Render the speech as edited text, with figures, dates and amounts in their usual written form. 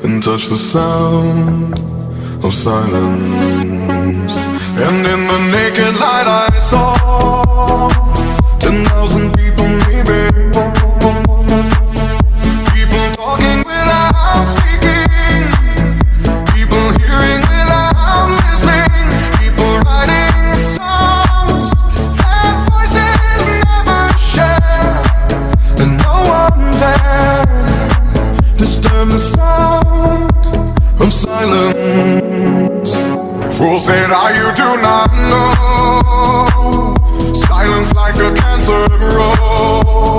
and touch the sound of silence. And in the naked light I saw 10,000 people, maybe. People talking without speaking, people hearing without listening, people writing songs that voices never share, and no one dared disturb the sound of silence. Fool said, you do not know. Silence like a cancer grows.